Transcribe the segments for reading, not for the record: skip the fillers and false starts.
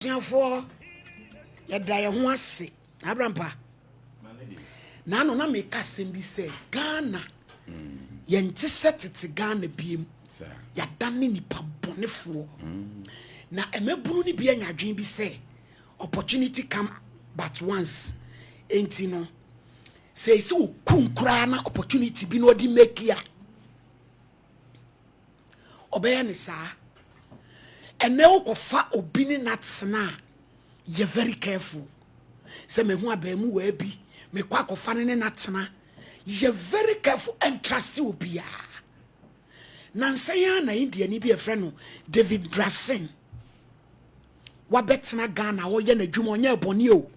for ya die ho ase abrampa na no na me kasem bi say Ghana ye nti setete Ghana biem ya danne nipa bonefo na emebunu ni bia nyadwen bi say opportunity come but once enti no say so kunkura na opportunity bi no di make ya obey ni sa ene ukofa obi ni natsena you very careful say me hu abamu wa bi me kwa kofa ne natsena you very careful and trust obi a nansaya na India ni bi e frɛ no David Drassen wa betena Ghana wo ye na dwuma onye eboni o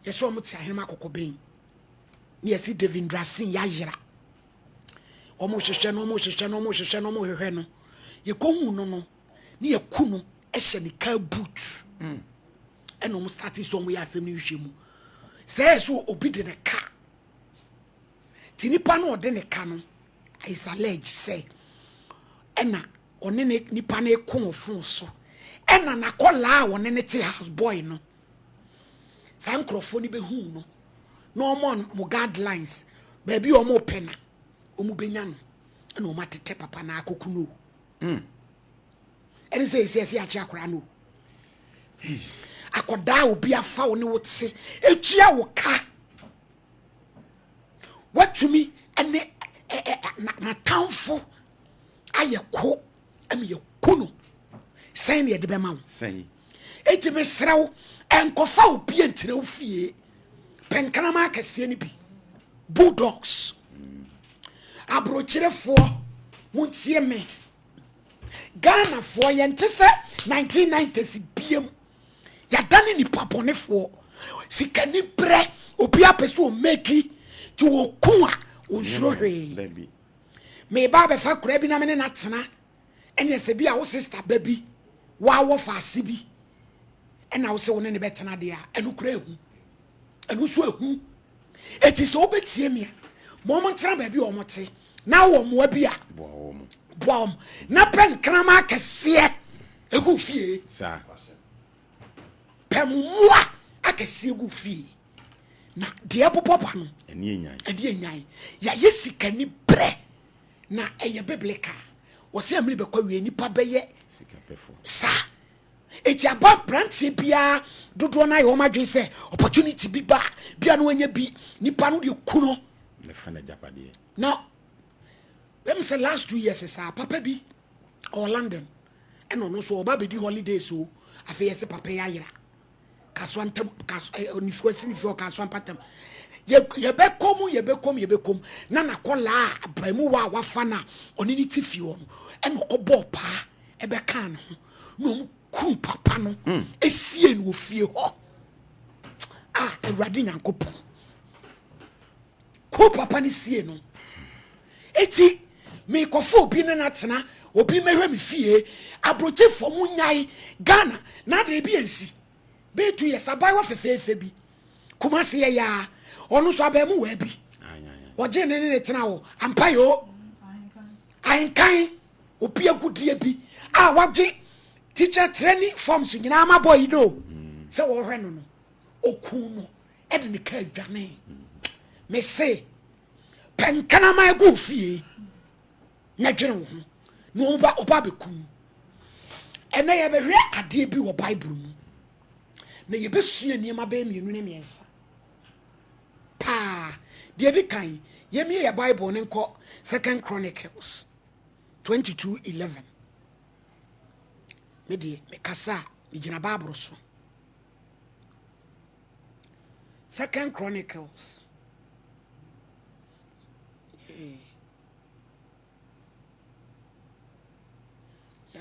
yeso mo ti ahema kokoben ni esi David Drassen ya yira omo hwehwe no mo hwehwe no ye kohu no ni ye kunu ehye ni ka boot eno mo start so mo ya asem ni hwehwe mu say so obi de ne ka ti nipa no de ne ka no is alleged say ena one ne nipa na ekon ofun so ena na kola one ne te house boy no san krofo ni be hu no no mo guidelines baby o mo pena o mu benya no ena o matete papa na akoku no eni say achi akora no akoda obi afa wo ne wote etua wo ka watumi ene na townfo aye ko emi ye kuno sen ye de be ma wo sen eti me srawo enkofa obi entire wo fie penkana ma akase ni bi bulldogs abrochirefo muntie me Ghana for yente se 1990s biem ya dane ni paponefo sikani bre obi apeso meki ti wo ku a onsuro hwe me ba be fa kura bi na me na tena ene se bi a wo sister baby wa wo fa ase bi ena wo se wo ne betena de a enu kura ehu enu so ehu eti so obetie me mo mo tena ba bi o mo te na wo mo abi a boam na pen krama akese egu fie sa pemwa akese egu fie na de popopa no eni enyan ya yesika ni bre na eye biblica wo se amri be kwa wie nipa beye sika pefo sa eti aba brantie bia dodo na ye o madwen se opportunity bi ba bia no anya bi nipa no de kuno le fana japade now let me say last 2 years sa papa bi or London and no so oba be di holiday so afi yes papa ya yira kaswantem oni fuasi ni fo kaswampatem ye be kom na na kola abamu wa wafana oni ni tifi wo no en obo pa e be kan no ku papa no esie no fie ho Ewrade Nyankopon ku papa ni sie no eti me kofo obi ne natena obi mehwe me fie abroche fo mu nyai Ghana na de bi ensi be 2 years abai wa fefefe bi kuma se ya onu so abamu wa bi oje ne tena wo ampayo ainkan obi agudie bi waje teacher training forms nyina ma boy do se wo hwe no oku no e de ne ka adwane me se penkana ma gu fie na dwene wo no oba beku ene ye be hwe ade bi wo Bible mu na ye besua niema ba mienu ne miensa pa de bi kan ye mi ye Bible ne nko 2 Chronicles 22:11 me de me kasa me gina Bible so 2 Chronicles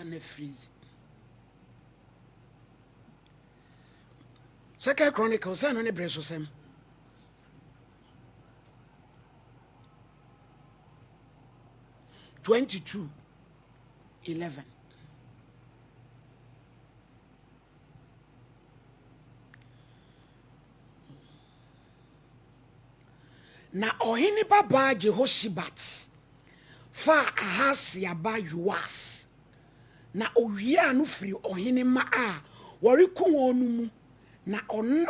ne freeze 2 Chronicles no ne breso sem (22:11) na ohini baba Jehoshibat fa Ahasia ba Yoas na owia no firi ohini ma a wori ku wonu mu na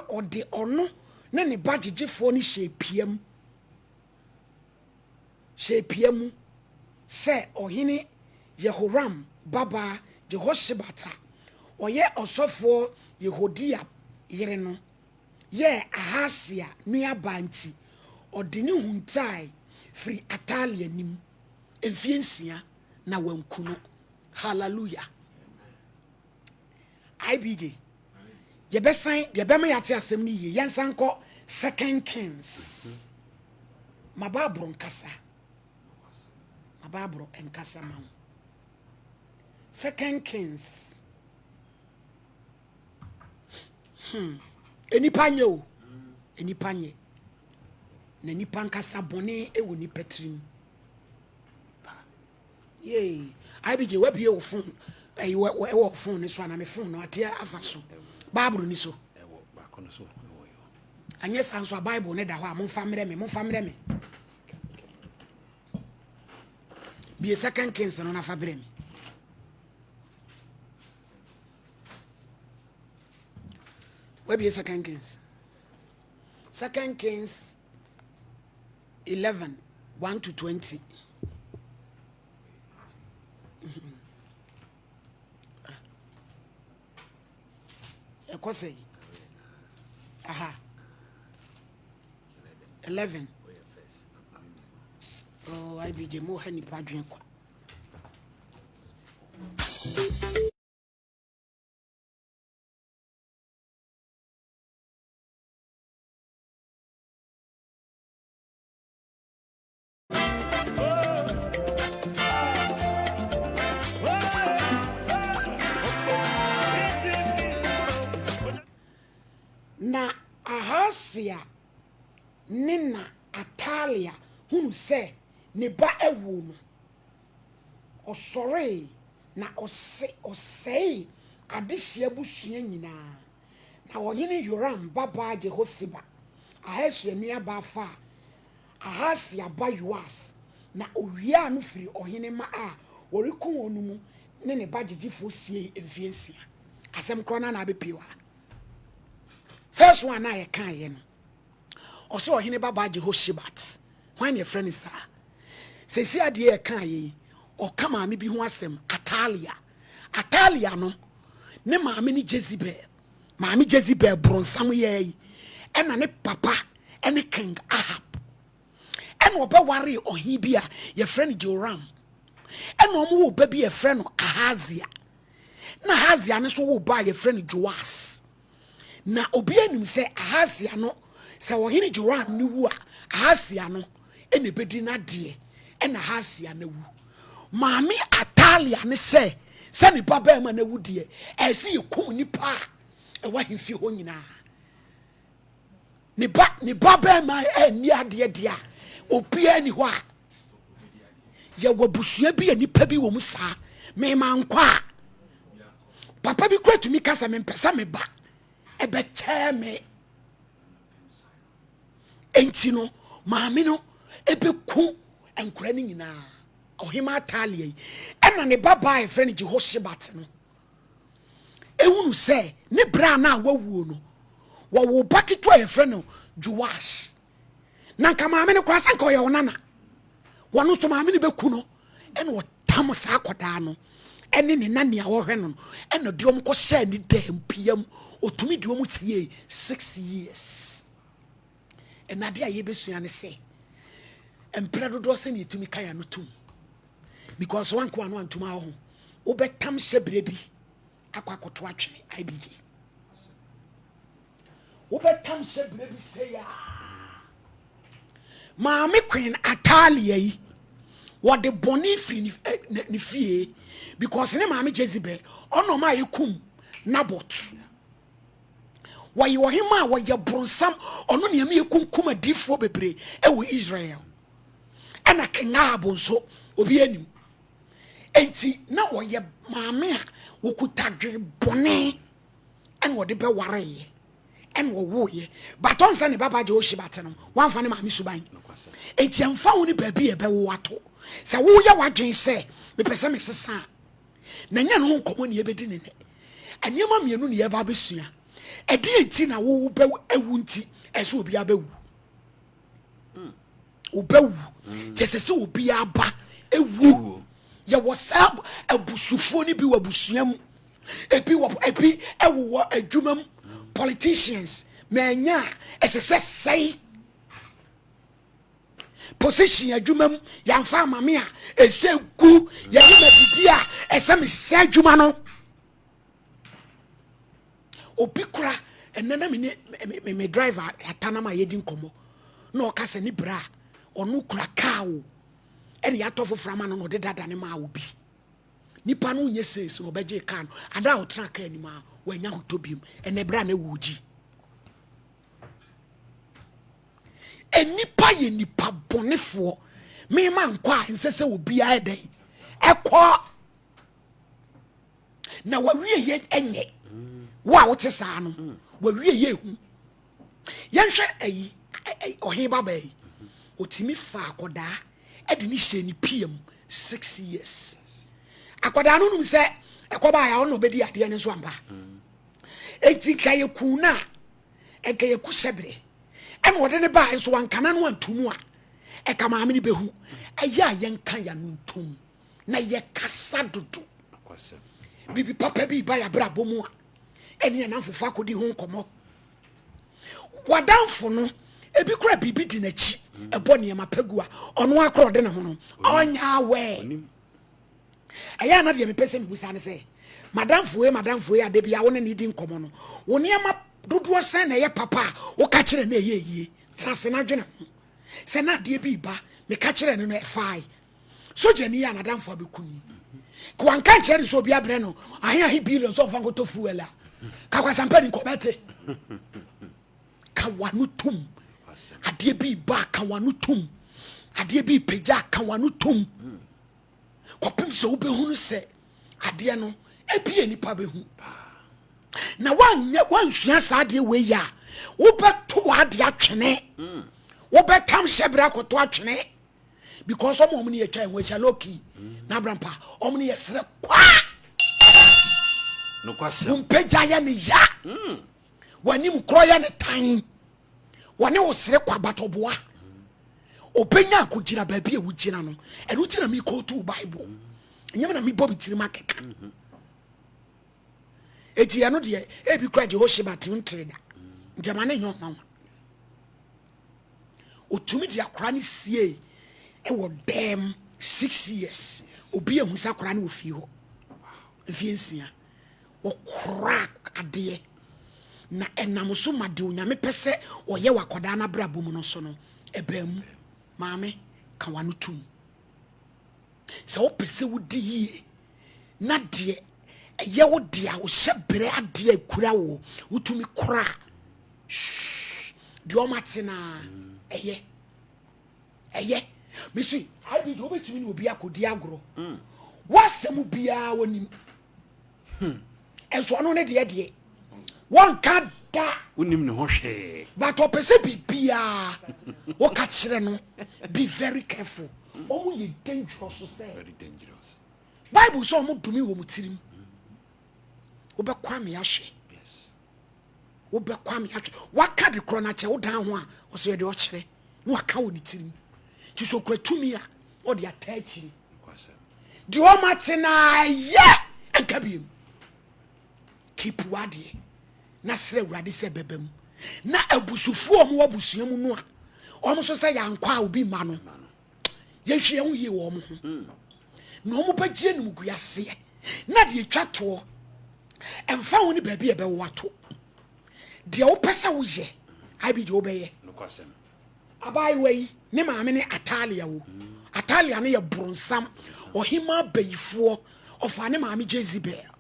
ode ono na ne bagegefo ni hyepiam se ohene Yehoram baba Jehoshibata oye osofo Yehodia yere no ye Ahasia nua banti ode ne huntai firi Atalia nim emfiensia na wankuno. Hallelujah. IBJ yebesan yebema yate asem ni ye yensan ko 2 Kings mababro nkasa mababro enkasa ma 2 Kings enipanye na nipa nkasa bone ewo ni petrim ye IBJ wabie wo phone wo phone so na me phone no atia afaso Bible ni so ewo ba kono so ewo yo anye sanso Bible ne da ho a momfa mre me be 2 Kings no na fa bre me we be 2 Kings 2 Kings 11 1 to 20 Ekose aha 11 oh IBJ mo hani padwen kwa na Ahasia nina Atalia hunu se ne ba ewu no osore na osei adehia busua nyina na ohene Yoram baba Jehosiba Ahasia nua ba fa Ahasia ba Yoas na owia no firi ohene ma a oriku wonu mu ne ba gigifo sie emfiensia asem krona na abepiwa. First one na ye kan ye no. Oso ohene baba Jehoshibat. When your friend is sir. Se si ade ye kan ye. O ka maame bi ho asem Atalia. Atalia no ne maame ni Jezebel. Maame Jezebel bronsam ye yi. Ena ne papa ene King Ahab. Ena oba ware ohi bi a ye friend Joram. Ena omo wo ba bi ye friend Ahazia. Na Ahazia ne so wo ba ye friend Joas. Na obi anim se Ahasia no se wohene Joram ni wu a Ahasia no ene bedi na de ena Ahasia na wu maami Atalia ne se ni baba ma na wu de esi yekum ni pa e wa hemfi ho nyina ni baba ma ni ade de a obi ani ho a ye wabusua bi ani pa bi wo mu saa me ma nkwa papa bi kura tumi kasa me mpesa me ba ebe cheme enti no maame no ebe ku enkura ni nyina ohima Atalia ena ne baba e friend Jehoshibat no ehunu se ne bra na wawuo no wo baketo e friend Joash na nka maame ne kwa sanka oye wonana wono so maame ne beku no ena wo tam sa akoda no ene ne nane a wo hwe no ena de om ko sha ni dampiam otumi de omu tie 6 years enade a yebesua ne se empredo do se ne etumi kan ya no tum because one kwa no antuma ho wo betam shebre bi akwakoto atwe IBJ wo betam shebre bi se ya maame Queen Atalia yi wo de boni free ni fie because ne maame Jezebel ono ma yekum Nabot wayi wohima waye bronsam ono ne me yekunkum adifo bebre ewo Israel ana King Ahab nso obi anim enti na woye maame a wokutadwe bone en wo de be wareye en wo woye baton fa ne baba Jehoshibat no wan fa ne maame suban enti amfa wo ne baabi e be wo ato se wo ye wadwen se me pese me sesa na nya no nkomo ne ye bedi ne Aniema mienu ne yeba besua. Edi enti na wo be ewu nti eso obi abewu. Obewu. Jesese obi aba ewu. Ye wasa abusufo ni bi wabusua mu. Ebi ewo adwuma mu. Politicians menya esese sei position adwuma mu yamfa mame a ese gu ye ni madidi a ese me se adwuma no obi kura enana me driver atana ma yedi nkomo na o kasa ni bra onu kura car o ene ya tofo frama no de dada ne ma obi nipa no nye ses no beje car no ada o tra car ni ma wanya hotobiem ene bra na wuji enipa ye nipa bonefo me ma nkwa nsese obi a eden ekọ na wawie ye enye wa wote saa no wawie ye hu yenhwe ayi ohin baba yi otimi fa akoda e de ni hye ni pm 6 years akoda no num se ekoba ya ono bedi ade ne so amba enti kaye kuna kaye kusebre en wode ne ba so wankana no antumu a e kama amini behu aya yenka ya no ntum na ye kasa dodo bibi papa bi ba ya bra bomu a eni na mfofo akodi ho nkomo wadanfo no ebi kura bibi di nachi ebo ne ma pagua ono akro de ne ho no onya we aya na de me pese me busa ne se madamfo e ade bia wo ne di nkomo no wo ne ma dodo sen na ye papa wo ka kire na ye yie trase na dwene ho se na de bi ba me ka kire ne no fai so jani ya madamfo abekuni ko an kan kire so bia bre no ahi billions of ango to fuela ka kwa sampani ko bete ka wanu tum ade bi ba ka wanu tum ade bi peja ka wanu tum ko pem so wo behunu se ade no ebie nipa behu na wansua saade we ya wo beto ade atwene wo betam sebra koto atwene because omo ne ye twa enwa loki na brampa omo ne ye sere kwa no kwase umpeja ya ne ya wani mukro ya ne tan wani wo sere kwa batoboa obenya akogina ba bia wugina no enu tira mi ko to bible enyem na mi bobi tiri makeka eti ya no de ebi kwa Jehosheba ti ntreda njama ne nyo mama otumi de akora ne sie e wo dem 6 years obi ehunsa akora ne ofi ho efie nsia wo crack ade na enam so made onyame pese oye wakoda na brabo mu no so no ebam maame ka wano tum se wo pese wudi yi na de eye wo de a wo hyebere ade akura wo wutumi kora de o matena eye misi abi do betumi ni obi akodi agro wasemu bia wonim enso no ne de won ka da unim ne ho hwe but opese bibia wo ka kire no be very careful omo ye dangerous so say very dangerous bible so omo dumi wo mutirim wo be kwa me ahwe yes wo be kwa me ahwe waka de kro na che wo dan ho a wo so ye de o kire no waka wo ni tirim ti so kwatumi a wo de atachiri kwase de o matena ye akabiem keep wade na sere wurade se bebem na abusufu omo wabusua mu no a omo so se yankwa obi ma no ye hwe hu ye wo mo ho na omo bagie num guase na de twato emfa woni ba bi e be wato de wo pesa wo ye abi de wo be ye no kwase abai wei ne maame ne Atalia wo Atalia ne ye bronsam ohima bayifo ofa ne maame Jezebel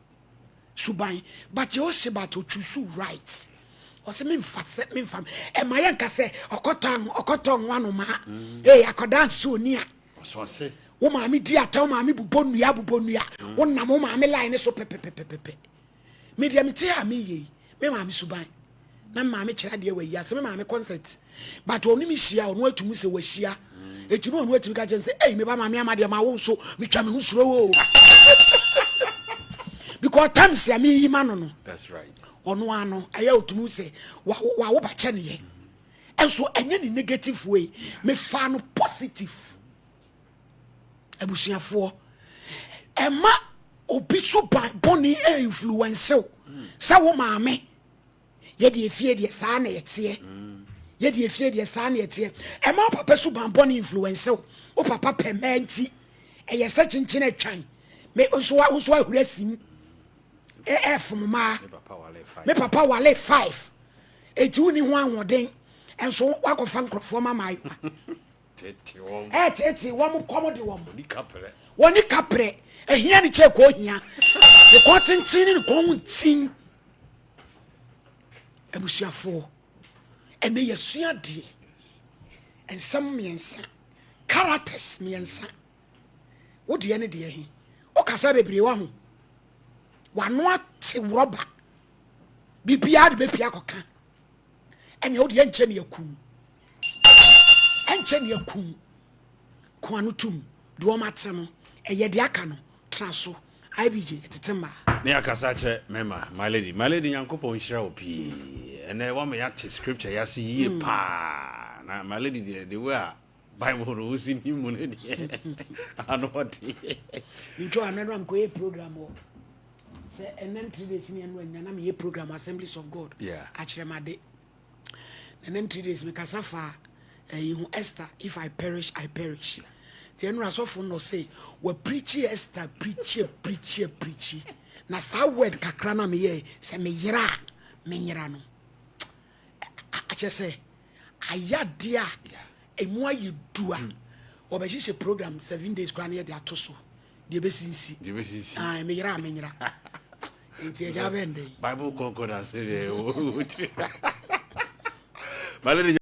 suban but you see but to choose right o se me mfam e ma yanka se okoton wanu ma akodan so ni a so se wo maame di ata maame bubonua wo nam wo maame line so pepepepepe me dia mete a me ye me maame suban na maame kira de we ya se me maame concert but oni mi hia onu atumu se wahia etunu onu atumi ka je se me ba maame amade ma wo so me twa me hu suro wo because times ya me yima no. That's right. Ono ano aya otumu se wa wo ba che ne ye. Enso enye ni negative way, me fa no positive. Abusuafo ema obi so boni influence sa wo maame ye de efie de sa na yete ye de efie de sa na yete ema papa so boni influence o papa pementi eye sa chinchin atwan me so ahura sim mama me papa wale 5 eti uni ho anwoden enso wakofa nkrofo mama ayo tete wo komode wo woni kapre ehia ni che ko hia e ko tintin ni ko huntin abusuafo ene yesua de ensam miensa characters miensa wo de ne de hi o kasa bebre wa ho wano ate roba bibia de bepia koka ene wo de enche ne yakum enche ne yakum ko anu tum do o mate no eye de aka no traso IBJ tetema ne akasa che mema my lady nyankopon hira opi ene wa me yate scripture yase yie pa na my lady the way Bible no usi ni mu ne de anodi njo anano am ko e program o se enen 3 days ni anu anya na me program Assemblies of God akyeremade enen 3 days me kasa fa Esther, if I perish the enra so for no say we preach Esther preach na sa word kakra na me ye se me yira no ache say ayadia emu ayedua obehye program 7 days kra na ye de atoso de besinsi me yira nti eja bende Bible concordance my lady